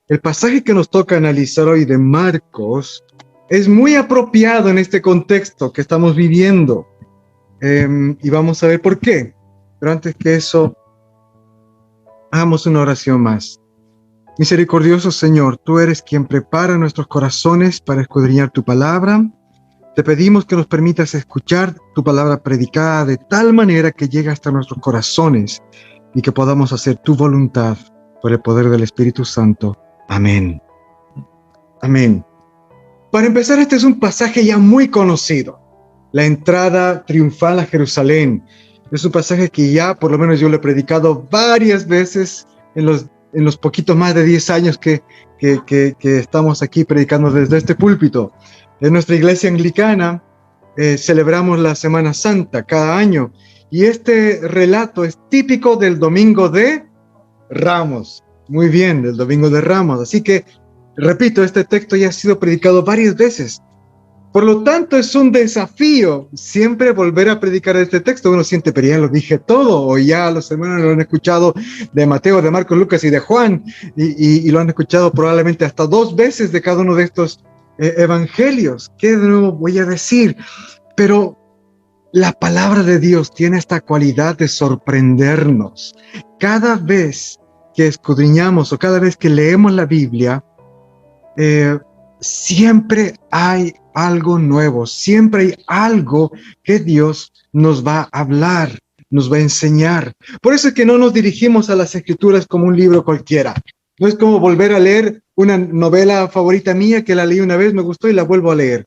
El pasaje que nos toca analizar hoy de Marcos es muy apropiado en este contexto que estamos viviendo. Y vamos a ver por qué. Pero antes que eso, hagamos una oración más. Misericordioso Señor, tú eres quien prepara nuestros corazones para escudriñar tu palabra. Te pedimos que nos permitas escuchar tu palabra predicada de tal manera que llegue hasta nuestros corazones y que podamos hacer tu voluntad por el poder del Espíritu Santo. Amén. Amén. Para empezar, este es un pasaje ya muy conocido. La entrada triunfal a Jerusalén. Es un pasaje que ya, por lo menos yo lo he predicado varias veces en los poquitos más de 10 años que estamos aquí predicando desde este púlpito. En nuestra iglesia anglicana celebramos la Semana Santa cada año y este relato es típico del Domingo de Ramos. Muy bien, del Domingo de Ramos. Así que, repito, este texto ya ha sido predicado varias veces. Por lo tanto, es un desafío siempre volver a predicar este texto. Uno siente, pero ya lo dije todo, o ya los hermanos lo han escuchado de Mateo, de Marcos, Lucas y de Juan, y lo han escuchado probablemente hasta 2 veces de cada uno de estos evangelios. ¿Qué de nuevo voy a decir? Pero la palabra de Dios tiene esta cualidad de sorprendernos. Cada vez que escudriñamos o cada vez que leemos la Biblia, siempre hay algo nuevo, siempre hay algo que Dios nos va a hablar, nos va a enseñar. Por eso es que no nos dirigimos a las Escrituras como un libro cualquiera. No es como volver a leer una novela favorita mía que la leí una vez, me gustó y la vuelvo a leer.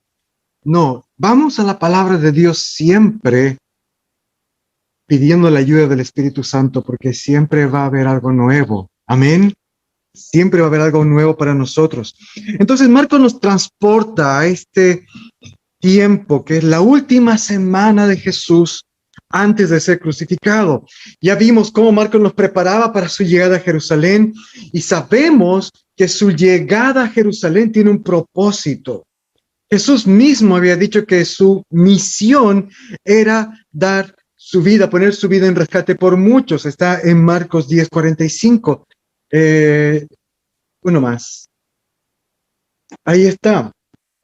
No, vamos a la palabra de Dios siempre pidiendo la ayuda del Espíritu Santo, porque siempre va a haber algo nuevo. Amén. Siempre va a haber algo nuevo para nosotros. Entonces, Marcos nos transporta a este tiempo que es la última semana de Jesús antes de ser crucificado. Ya vimos cómo Marcos nos preparaba para su llegada a Jerusalén y sabemos que su llegada a Jerusalén tiene un propósito. Jesús mismo había dicho que su misión era dar su vida, poner su vida en rescate por muchos. Está en Marcos 10:45. Uno más. Ahí está.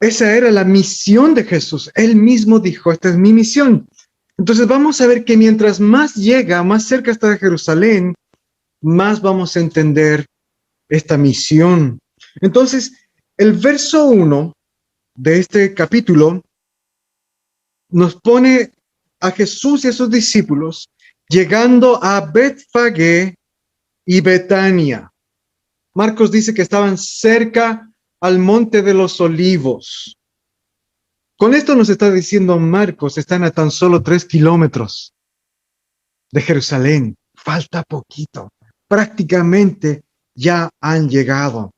Esa era la misión de Jesús. Él mismo dijo, esta es mi misión. Entonces vamos a ver que mientras más llega, más cerca está de Jerusalén, más vamos a entender esta misión. Entonces, el verso 1 de este capítulo nos pone a Jesús y a sus discípulos llegando a Betfagé y Betania. Marcos dice que estaban cerca al Monte de los Olivos. Con esto nos está diciendo Marcos, están a tan solo 3 kilómetros de Jerusalén. Falta poquito. Prácticamente ya han llegado.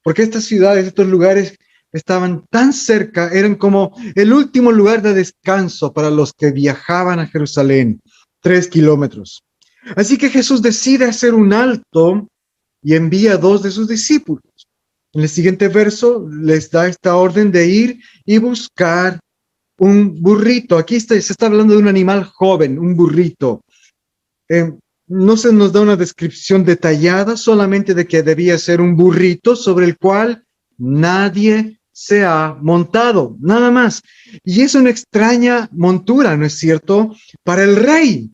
Porque estas ciudades, estos lugares estaban tan cerca, eran como el último lugar de descanso para los que viajaban a Jerusalén. 3 kilómetros. Así que Jesús decide hacer un alto y envía a 2 de sus discípulos. En el siguiente verso les da esta orden de ir y buscar un burrito. Aquí se está hablando de un animal joven, un burrito. No se nos da una descripción detallada, solamente de que debía ser un burrito sobre el cual nadie se ha montado, nada más. Y es una extraña montura, ¿no es cierto? Para el rey.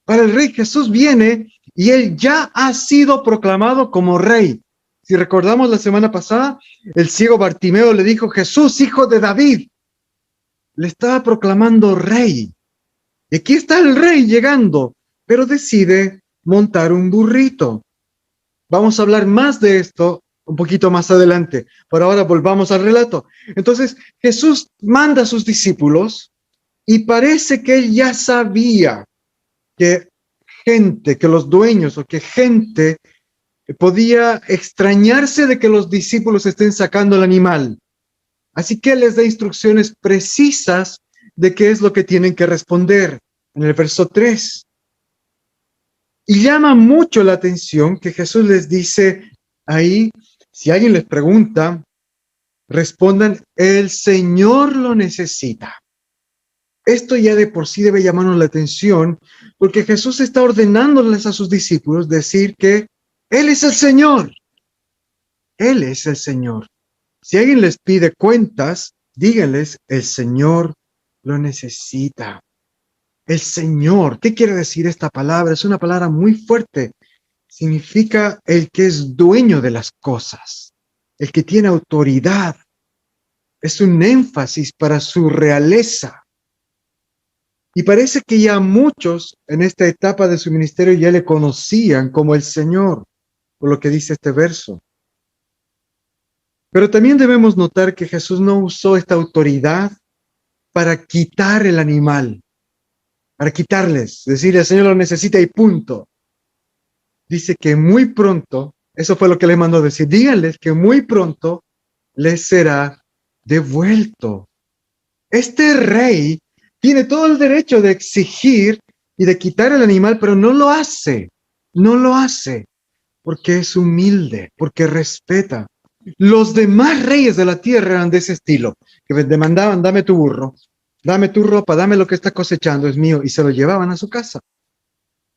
Para el rey Jesús viene y él ya ha sido proclamado como rey. Si recordamos la semana pasada, el ciego Bartimeo le dijo, Jesús, hijo de David. Le estaba proclamando rey. Y aquí está el rey llegando, pero decide montar un burrito. Vamos a hablar más de esto un poquito más adelante. Por ahora volvamos al relato. Entonces, Jesús manda a sus discípulos y parece que él ya sabía que los dueños o que gente podía extrañarse de que los discípulos estén sacando el animal. Así que les da instrucciones precisas de qué es lo que tienen que responder en el verso 3. Y llama mucho la atención que Jesús les dice ahí, si alguien les pregunta, respondan, el Señor lo necesita. Esto ya de por sí debe llamarnos la atención, porque Jesús está ordenándoles a sus discípulos decir que Él es el Señor. Él es el Señor. Si alguien les pide cuentas, díganles, el Señor lo necesita. El Señor, ¿qué quiere decir esta palabra? Es una palabra muy fuerte. Significa el que es dueño de las cosas, el que tiene autoridad. Es un énfasis para su realeza. Y parece que ya muchos en esta etapa de su ministerio ya le conocían como el Señor, por lo que dice este verso. Pero también debemos notar que Jesús no usó esta autoridad para quitar el animal, para quitarles, decirle, el Señor lo necesita y punto. Dice que muy pronto, eso fue lo que le mandó decir, díganles que muy pronto les será devuelto. Este rey tiene todo el derecho de exigir y de quitar el animal, pero no lo hace. No lo hace porque es humilde, porque respeta. Los demás reyes de la tierra eran de ese estilo, que demandaban, dame tu burro, dame tu ropa, dame lo que está cosechando, es mío, y se lo llevaban a su casa.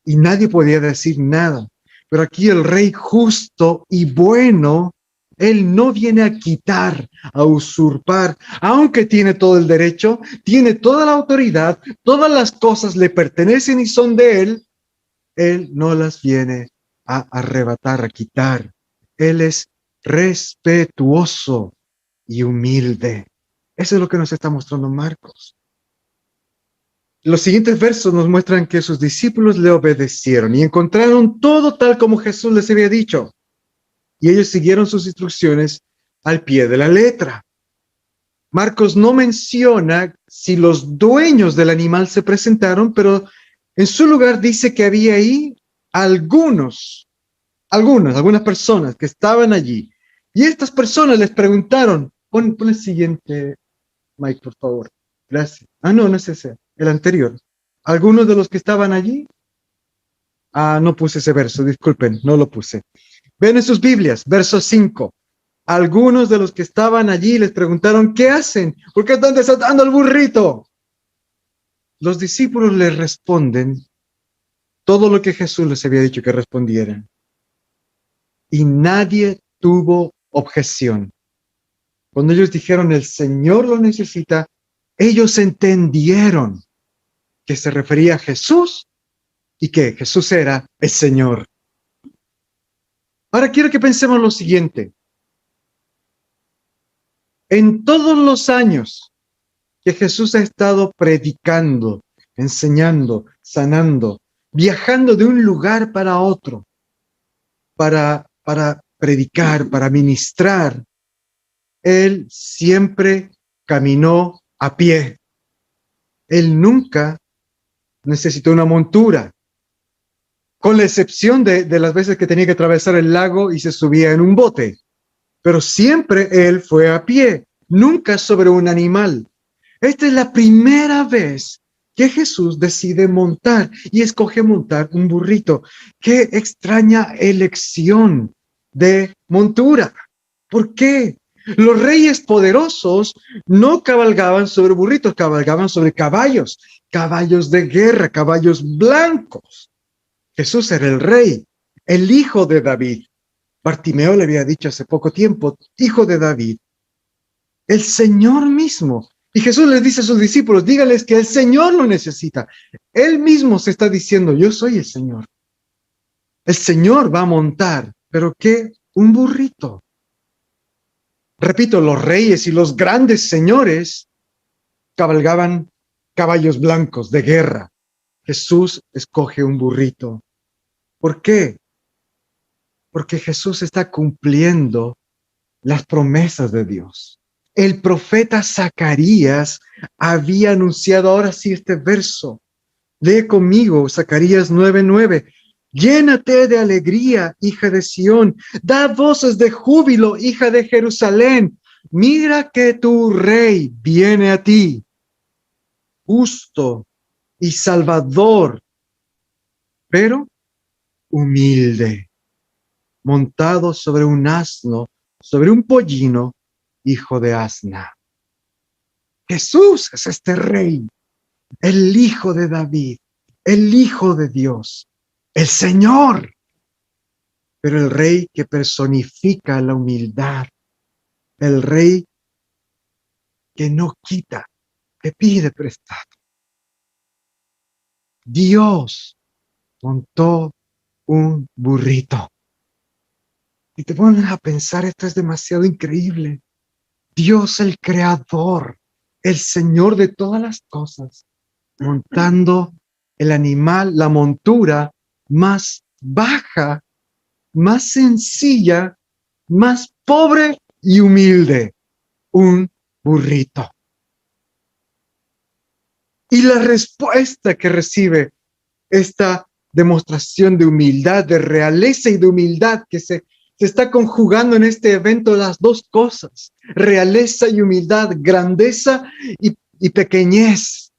Y nadie podía decir nada. Pero aquí el rey justo y bueno, él no viene a quitar, a usurpar, aunque tiene todo el derecho, tiene toda la autoridad, todas las cosas le pertenecen y son de él no las viene a arrebatar, a quitar. Él es respetuoso y humilde. Eso es lo que nos está mostrando Marcos. Los siguientes versos nos muestran que sus discípulos le obedecieron y encontraron todo tal como Jesús les había dicho. Y ellos siguieron sus instrucciones al pie de la letra. Marcos no menciona si los dueños del animal se presentaron, pero en su lugar dice que había ahí algunas personas que estaban allí. Y estas personas les preguntaron, pon el siguiente, Mike, por favor. Gracias. No, no es ese, el anterior. Algunos de los que estaban allí. No puse ese verso, disculpen, no lo puse. Ven en sus Biblias, verso 5. Algunos de los que estaban allí les preguntaron, ¿qué hacen? ¿Por qué están desatando al burrito? Los discípulos les responden todo lo que Jesús les había dicho que respondieran. Y nadie tuvo objeción. Cuando ellos dijeron, el Señor lo necesita, ellos entendieron que se refería a Jesús y que Jesús era el Señor. Ahora quiero que pensemos lo siguiente. En todos los años que Jesús ha estado predicando, enseñando, sanando, viajando de un lugar para otro, para predicar, para ministrar, Él siempre caminó a pie. Él nunca necesitó una montura, con la excepción de las veces que tenía que atravesar el lago y se subía en un bote. Pero siempre Él fue a pie, nunca sobre un animal. Esta es la primera vez que Jesús decide montar y escoge montar un burrito. ¡Qué extraña elección de montura! ¿Por qué? Los reyes poderosos no cabalgaban sobre burritos, cabalgaban sobre caballos, caballos de guerra, caballos blancos. Jesús era el rey, el hijo de David. Bartimeo le había dicho hace poco tiempo, hijo de David, el Señor mismo. Y Jesús les dice a sus discípulos, díganles que el Señor lo necesita. Él mismo se está diciendo, yo soy el Señor. El Señor va a montar, pero ¿qué? Un burrito. Repito, los reyes y los grandes señores cabalgaban caballos blancos de guerra. Jesús escoge un burrito. ¿Por qué? Porque Jesús está cumpliendo las promesas de Dios. El profeta Zacarías había anunciado, ahora sí, este verso. Lee conmigo, Zacarías 9:9. Llénate de alegría, hija de Sión. Da voces de júbilo, hija de Jerusalén. Mira que tu rey viene a ti, justo y salvador, pero humilde, montado sobre un asno, sobre un pollino, hijo de asna. Jesús es este rey, el hijo de David, el hijo de Dios, el Señor. pero el rey que personifica la humildad, el rey que no quita, que pide prestado. Dios montó un burrito. Y te pones a pensar, esto es demasiado increíble. Dios, el creador, el Señor de todas las cosas, montando el animal, la montura más baja, más sencilla, más pobre y humilde, un burrito. Y la respuesta que recibe esta demostración de humildad, de realeza y de humildad que se está conjugando en este evento, las dos cosas, realeza y humildad, grandeza y pequeñez,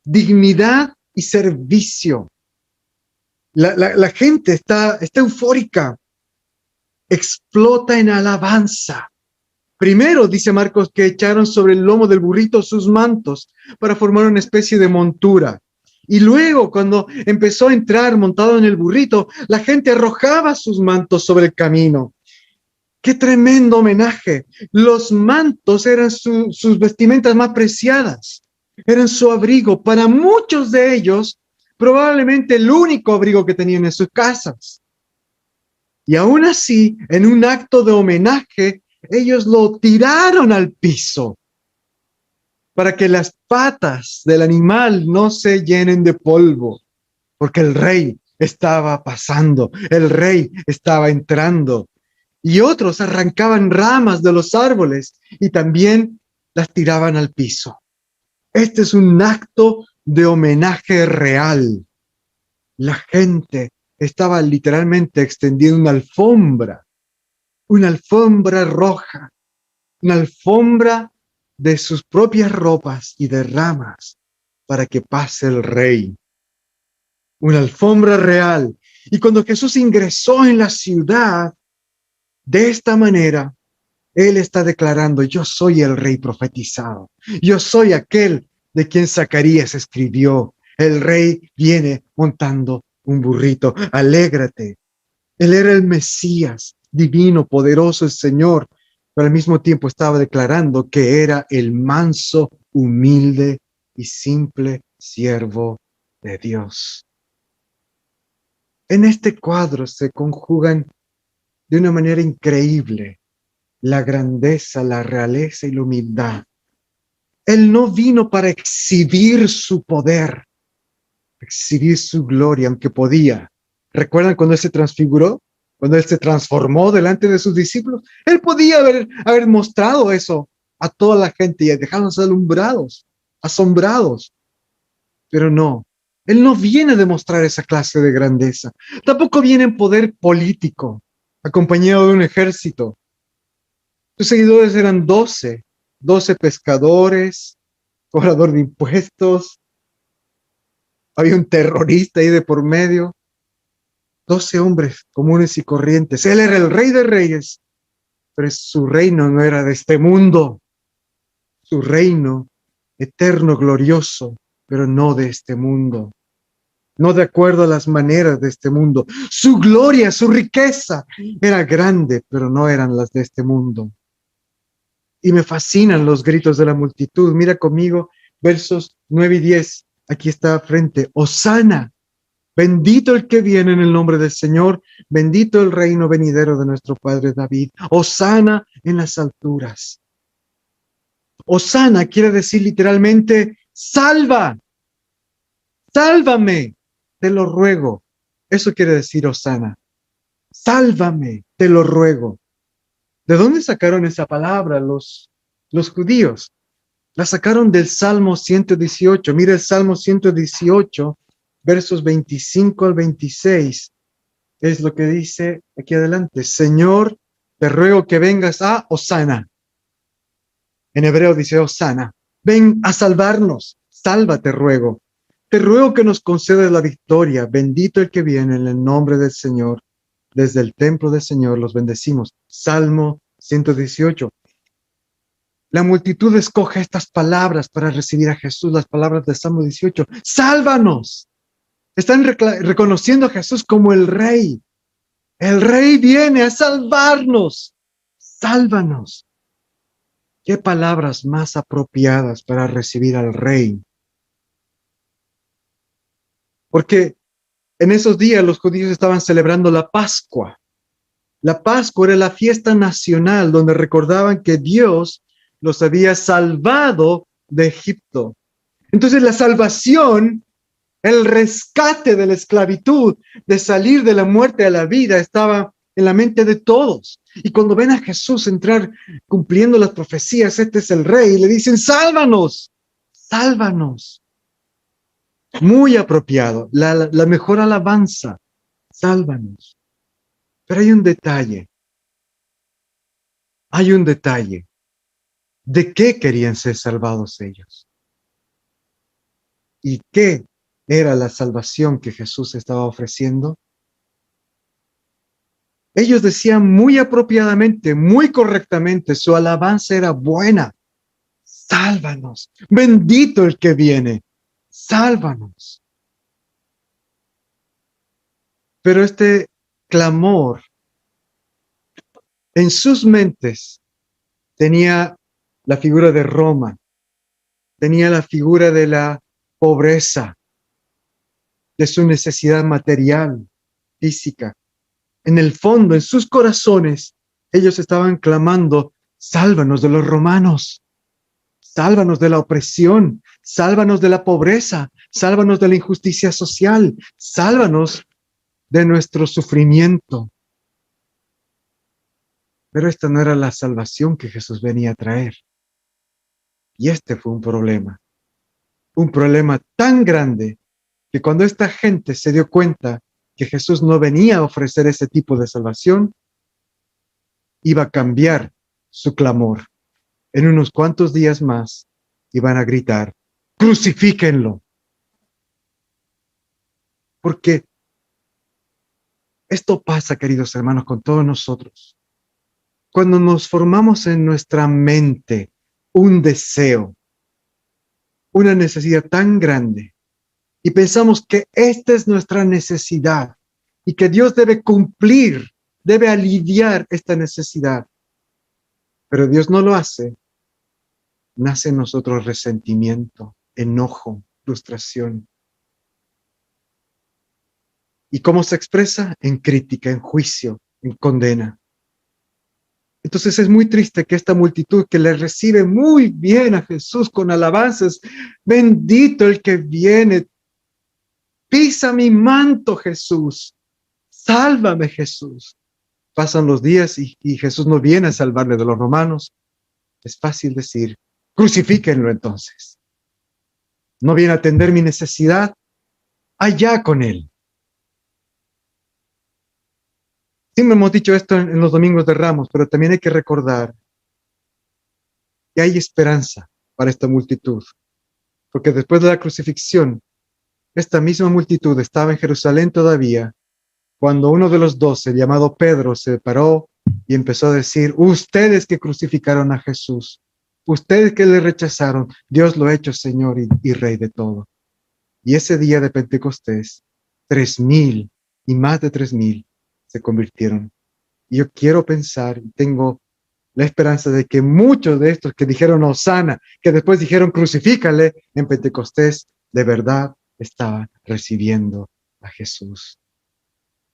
dignidad y servicio. La gente está eufórica, explota en alabanza. Primero, dice Marcos, que echaron sobre el lomo del burrito sus mantos para formar una especie de montura. Y luego, cuando empezó a entrar montado en el burrito, la gente arrojaba sus mantos sobre el camino. ¡Qué tremendo homenaje! Los mantos eran sus vestimentas más preciadas, eran su abrigo. Para muchos de ellos, probablemente el único abrigo que tenían en sus casas. Y aún así, en un acto de homenaje, ellos lo tiraron al piso para que las patas del animal no se llenen de polvo, porque el rey estaba pasando, el rey estaba entrando. Y otros arrancaban ramas de los árboles y también las tiraban al piso. Este es un acto de homenaje real. La gente estaba literalmente extendiendo una alfombra roja, una alfombra de sus propias ropas y de ramas para que pase el rey. Una alfombra real. Y cuando Jesús ingresó en la ciudad, de esta manera, Él está declarando: yo soy el rey profetizado. Yo soy aquel de quien Zacarías escribió. El rey viene montando un burrito. Alégrate. Él era el Mesías, divino, poderoso, el Señor, pero al mismo tiempo estaba declarando que era el manso, humilde y simple siervo de Dios. En este cuadro se conjugan de una manera increíble la grandeza, la realeza y la humildad. Él no vino para exhibir su poder, exhibir su gloria, aunque podía. ¿Recuerdan cuando Él se transfiguró? Cuando Él se transformó delante de sus discípulos. Él podía haber mostrado eso a toda la gente y dejarlos alumbrados, asombrados. Pero no, Él no viene a demostrar esa clase de grandeza. Tampoco viene en poder político, acompañado de un ejército. Sus seguidores eran 12 pescadores, cobrador de impuestos, había un terrorista ahí de por medio, 12 hombres comunes y corrientes. Él era el rey de reyes, pero su reino no era de este mundo. Su reino eterno, glorioso, pero no de este mundo. No de acuerdo a las maneras de este mundo. Su gloria, su riqueza era grande, pero no eran las de este mundo. Y me fascinan los gritos de la multitud. Mira conmigo versos 9 y 10. Aquí está frente. Hosana, bendito el que viene en el nombre del Señor, bendito el reino venidero de nuestro Padre David. Hosana en las alturas. Hosana quiere decir literalmente, salva, sálvame, te lo ruego. Eso quiere decir Hosana. Sálvame, te lo ruego. ¿De dónde sacaron esa palabra los judíos? La sacaron del Salmo 118. Mira el Salmo 118, versos 25 al 26. Es lo que dice aquí adelante. Señor, te ruego que vengas a Hosana. En hebreo dice Hosana. Ven a salvarnos. Sálvate, ruego. Te ruego que nos concedas la victoria. Bendito el que viene en el nombre del Señor. Desde el templo del Señor los bendecimos. Salmo 118. La multitud escoge estas palabras para recibir a Jesús, las palabras del Salmo 18. ¡Sálvanos! Están reconociendo a Jesús como el Rey. El Rey viene a salvarnos. Sálvanos. ¿Qué palabras más apropiadas para recibir al Rey? Porque en esos días los judíos estaban celebrando la Pascua. La Pascua era la fiesta nacional donde recordaban que Dios los había salvado de Egipto. Entonces la salvación, el rescate de la esclavitud, de salir de la muerte a la vida, estaba en la mente de todos. Y cuando ven a Jesús entrar cumpliendo las profecías, este es el Rey, y le dicen, sálvanos, sálvanos. Muy apropiado, la mejor alabanza, sálvanos. Pero hay un detalle. Hay un detalle. ¿De qué querían ser salvados ellos? ¿Y qué era la salvación que Jesús estaba ofreciendo? Ellos decían muy apropiadamente, muy correctamente, su alabanza era buena. Sálvanos. Bendito el que viene. Sálvanos. Pero este clamor en sus mentes tenía la figura de Roma, tenía la figura de la pobreza, de su necesidad material, física. En el fondo, en sus corazones, ellos estaban clamando, sálvanos de los romanos, sálvanos de la opresión, sálvanos de la pobreza, sálvanos de la injusticia social, sálvanos de nuestro sufrimiento. Pero esta no era la salvación que Jesús venía a traer. Y este fue un problema tan grande que cuando esta gente se dio cuenta que Jesús no venía a ofrecer ese tipo de salvación, iba a cambiar su clamor. En unos cuantos días más iban a gritar, ¡crucifíquenlo! Porque esto pasa, queridos hermanos, con todos nosotros. Cuando nos formamos en nuestra mente un deseo, una necesidad tan grande, y pensamos que esta es nuestra necesidad y que Dios debe cumplir, debe aliviar esta necesidad, pero Dios no lo hace, nace en nosotros resentimiento, enojo, frustración. ¿Y cómo se expresa? En crítica, en juicio, en condena. Entonces es muy triste que esta multitud que le recibe muy bien a Jesús con alabanzas, bendito el que viene, pisa mi manto, Jesús, sálvame, Jesús. Pasan los días y Jesús no viene a salvarle de los romanos. Es fácil decir, crucifíquenlo entonces. No viene a atender mi necesidad, allá con él. Siempre hemos dicho esto en los domingos de Ramos, pero también hay que recordar que hay esperanza para esta multitud. Porque después de la crucifixión, esta misma multitud estaba en Jerusalén todavía, cuando uno de los 12, llamado Pedro, se paró y empezó a decir, ustedes que crucificaron a Jesús, ustedes que le rechazaron, Dios lo ha hecho Señor y Rey de todo. Y ese día de Pentecostés, 3,000 y más de 3,000 se convirtieron. Y yo quiero pensar, tengo la esperanza de que muchos de estos que dijeron Hosana, que después dijeron crucifícale, en Pentecostés, de verdad estaban recibiendo a Jesús.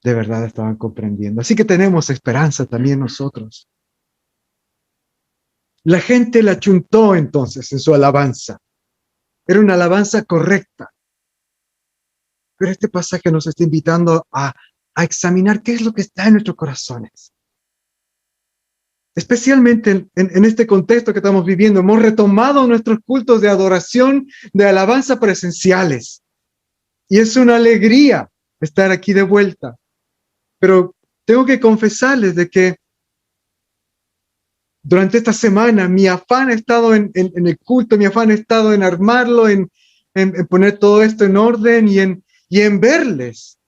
De verdad estaban comprendiendo. Así que tenemos esperanza también nosotros. La gente la achuntó entonces en su alabanza. Era una alabanza correcta. Pero este pasaje nos está invitando a examinar qué es lo que está en nuestros corazones. Especialmente en este contexto que estamos viviendo, hemos retomado nuestros cultos de adoración, de alabanza presenciales. Y es una alegría estar aquí de vuelta. Pero tengo que confesarles de que durante esta semana mi afán ha estado en el culto, mi afán ha estado en armarlo, en poner todo esto en orden y en verles.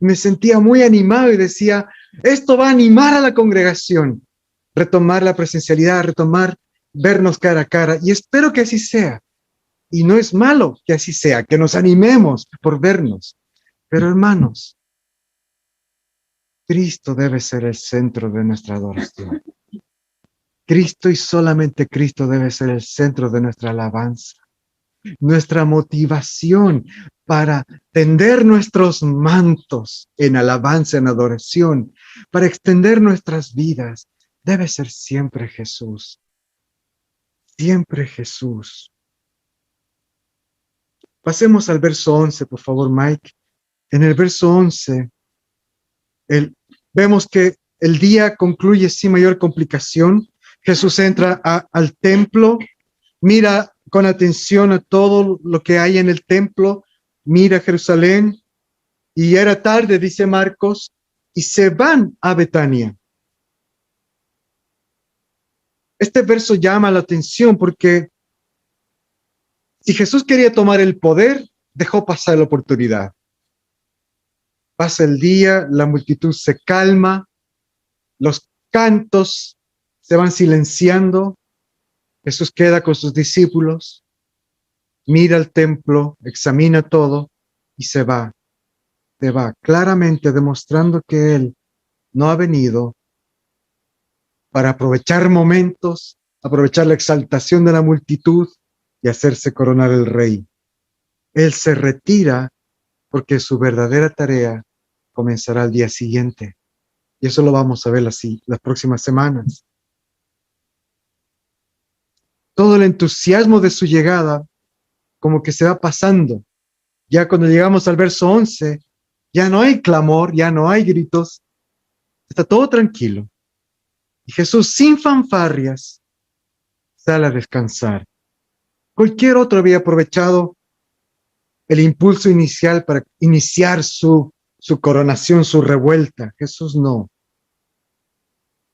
Me sentía muy animado y decía, esto va a animar a la congregación, retomar la presencialidad, retomar vernos cara a cara. Y espero que así sea. Y no es malo que así sea, que nos animemos por vernos. Pero hermanos, Cristo debe ser el centro de nuestra adoración. Cristo y solamente Cristo debe ser el centro de nuestra alabanza. Nuestra motivación para tender nuestros mantos en alabanza, en adoración, para extender nuestras vidas, debe ser siempre Jesús. Siempre Jesús. Pasemos al verso 11, por favor, Mike. En el verso 11, vemos que el día concluye sin mayor complicación. Jesús entra al templo, mira con atención a todo lo que hay en el templo, mira Jerusalén, y era tarde, dice Marcos, y se van a Betania. Este verso llama la atención porque si Jesús quería tomar el poder, dejó pasar la oportunidad. Pasa el día, la multitud se calma, los cantos se van silenciando, Jesús queda con sus discípulos, mira el templo, examina todo y se va, claramente demostrando que Él no ha venido para aprovechar momentos, aprovechar la exaltación de la multitud y hacerse coronar el rey. Él se retira porque su verdadera tarea comenzará al día siguiente. Y eso lo vamos a ver así las próximas semanas. Todo el entusiasmo de su llegada como que se va pasando. Ya cuando llegamos al verso 11, ya no hay clamor, ya no hay gritos. Está todo tranquilo. Y Jesús, sin fanfarrias, sale a descansar. Cualquier otro había aprovechado el impulso inicial para iniciar su coronación, su revuelta. Jesús no.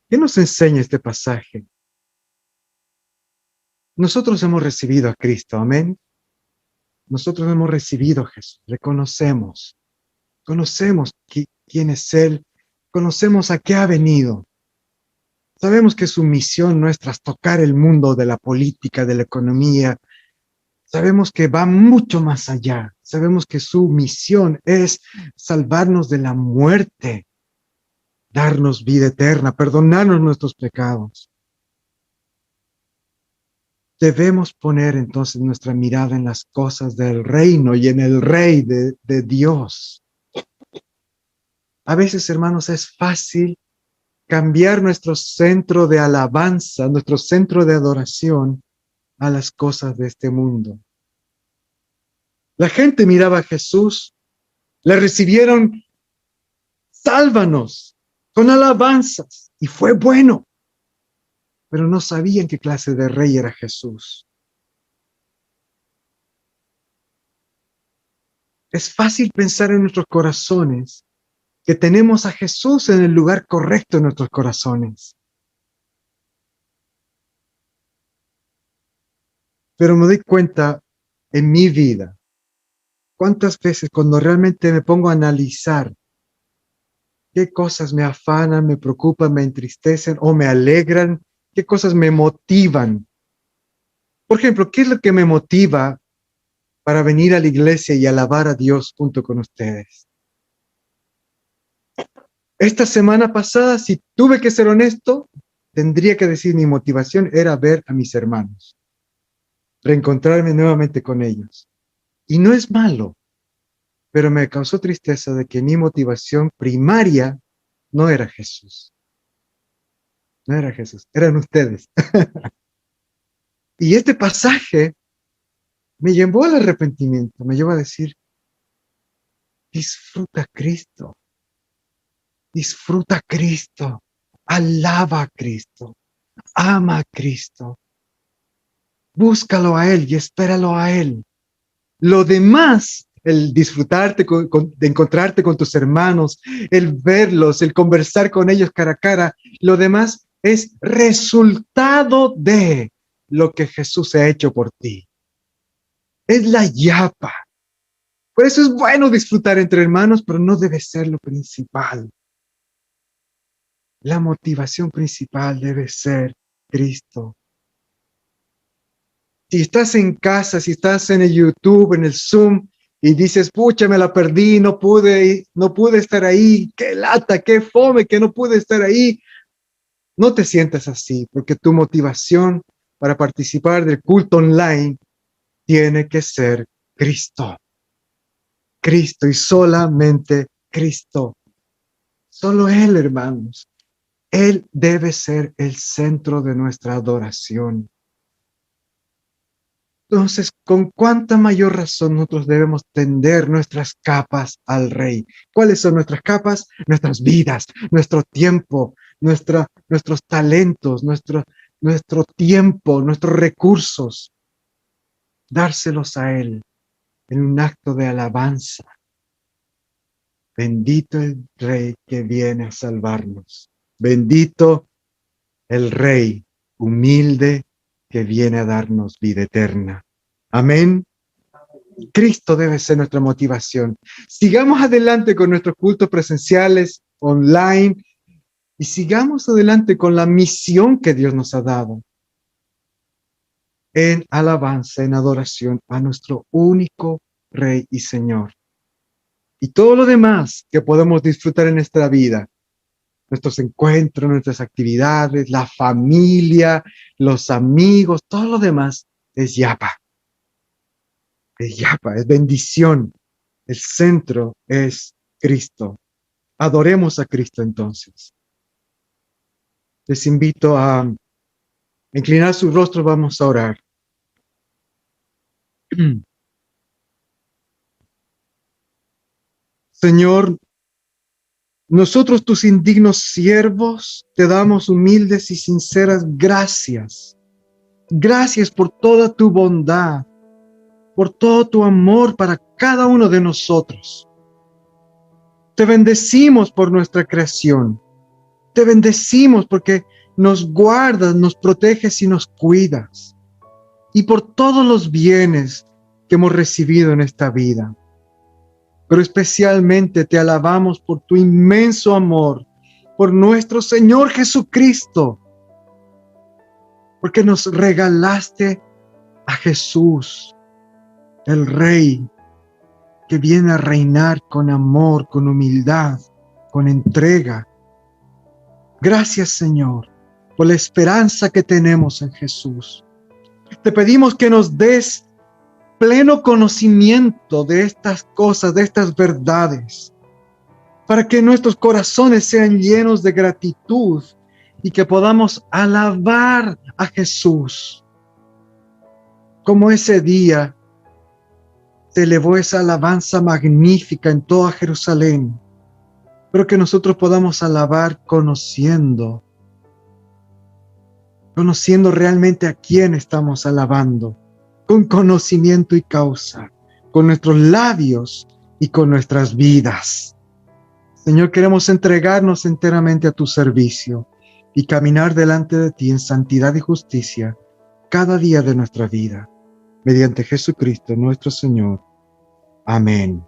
¿Qué nos enseña este pasaje? Nosotros hemos recibido a Cristo, amén. Nosotros hemos recibido a Jesús, le conocemos quién es Él, conocemos a qué ha venido. Sabemos que su misión no es trastocar el mundo de la política, de la economía. Sabemos que va mucho más allá. Sabemos que su misión es salvarnos de la muerte, darnos vida eterna, perdonarnos nuestros pecados. Debemos poner entonces nuestra mirada en las cosas del reino y en el Rey de Dios. A veces, hermanos, es fácil cambiar nuestro centro de alabanza, nuestro centro de adoración a las cosas de este mundo. La gente miraba a Jesús, le recibieron, sálvanos, con alabanzas, y fue bueno, pero no sabían qué clase de rey era Jesús. Es fácil pensar en nuestros corazones que tenemos a Jesús en el lugar correcto en nuestros corazones. Pero me doy cuenta en mi vida, cuántas veces cuando realmente me pongo a analizar qué cosas me afanan, me preocupan, me entristecen o me alegran, qué cosas me motivan. Por ejemplo, ¿qué es lo que me motiva para venir a la iglesia y alabar a Dios junto con ustedes? Esta semana pasada, si tuve que ser honesto, tendría que decir mi motivación era ver a mis hermanos, reencontrarme nuevamente con ellos. Y no es malo, pero me causó tristeza de que mi motivación primaria no era Jesús. No era Jesús, eran ustedes. Y este pasaje me llevó al arrepentimiento, me llevó a decir, disfruta a Cristo. Disfruta a Cristo, alaba a Cristo, ama a Cristo, búscalo a Él y espéralo a Él. Lo demás, el disfrutarte de encontrarte con tus hermanos, el verlos, el conversar con ellos cara a cara, lo demás es resultado de lo que Jesús ha hecho por ti. Es la yapa. Por eso es bueno disfrutar entre hermanos, pero no debe ser lo principal. La motivación principal debe ser Cristo. Si estás en casa, si estás en el YouTube, en el Zoom, y dices, pucha, me la perdí, no pude estar ahí, qué lata, qué fome que no pude estar ahí. No te sientas así, porque tu motivación para participar del culto online tiene que ser Cristo. Cristo y solamente Cristo. Solo Él, hermanos. Él debe ser el centro de nuestra adoración. Entonces, ¿con cuánta mayor razón nosotros debemos tender nuestras capas al Rey? ¿Cuáles son nuestras capas? Nuestras vidas, nuestro tiempo, nuestros talentos, nuestro tiempo, nuestros recursos. Dárselos a Él en un acto de alabanza. Bendito el Rey que viene a salvarnos. Bendito el Rey humilde que viene a darnos vida eterna. Amén. Cristo debe ser nuestra motivación. Sigamos adelante con nuestros cultos presenciales, online, y sigamos adelante con la misión que Dios nos ha dado en alabanza, en adoración a nuestro único Rey y Señor. Y todo lo demás que podemos disfrutar en nuestra vida, nuestros encuentros, nuestras actividades, la familia, los amigos, todo lo demás es yapa, es bendición. El centro es Cristo. Adoremos a Cristo entonces. Les invito a inclinar su rostro, vamos a orar. Señor, nosotros tus indignos siervos te damos humildes y sinceras gracias. Gracias por toda tu bondad, por todo tu amor para cada uno de nosotros. Te bendecimos por nuestra creación. Te bendecimos porque nos guardas, nos proteges y nos cuidas. Y por todos los bienes que hemos recibido en esta vida. Pero especialmente te alabamos por tu inmenso amor, por nuestro Señor Jesucristo, porque nos regalaste a Jesús, el Rey, que viene a reinar con amor, con humildad, con entrega. Gracias, Señor, por la esperanza que tenemos en Jesús. Te pedimos que nos des pleno conocimiento de estas cosas, de estas verdades, para que nuestros corazones sean llenos de gratitud y que podamos alabar a Jesús. Como ese día se elevó esa alabanza magnífica en toda Jerusalén, pero que nosotros podamos alabar conociendo realmente a quién estamos alabando, con conocimiento y causa, con nuestros labios y con nuestras vidas. Señor, queremos entregarnos enteramente a tu servicio y caminar delante de ti en santidad y justicia cada día de nuestra vida, mediante Jesucristo nuestro Señor. Amén.